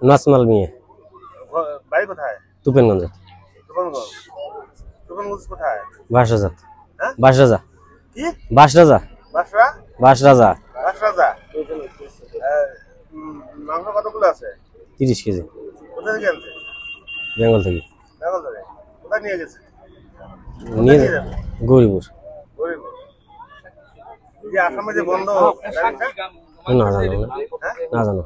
নাসমাল মিয়া বাড়ি কোথায়? তুপেনগঞ্জ। তুফানগঞ্জ। তুফানগঞ্জ কোথায়? বাঁশরাজা। হ্যাঁ? বাঁশরাজা। কি? বাঁশরাজা। বাসরা? বাঁশরাজা। বাসরাজা। মাংস কতগুলো আছে? 30 কেজি। কোথা থেকে আনছে? বেঙ্গল থেকে। বেঙ্গল থেকে। কোথায় নিয়ে গেছে? নিয়ে গৌরীপুর। গরিবপুর। এই যে আসামে যে বন্ধ গাড়িটা? না জানো না। হ্যাঁ? না জানো।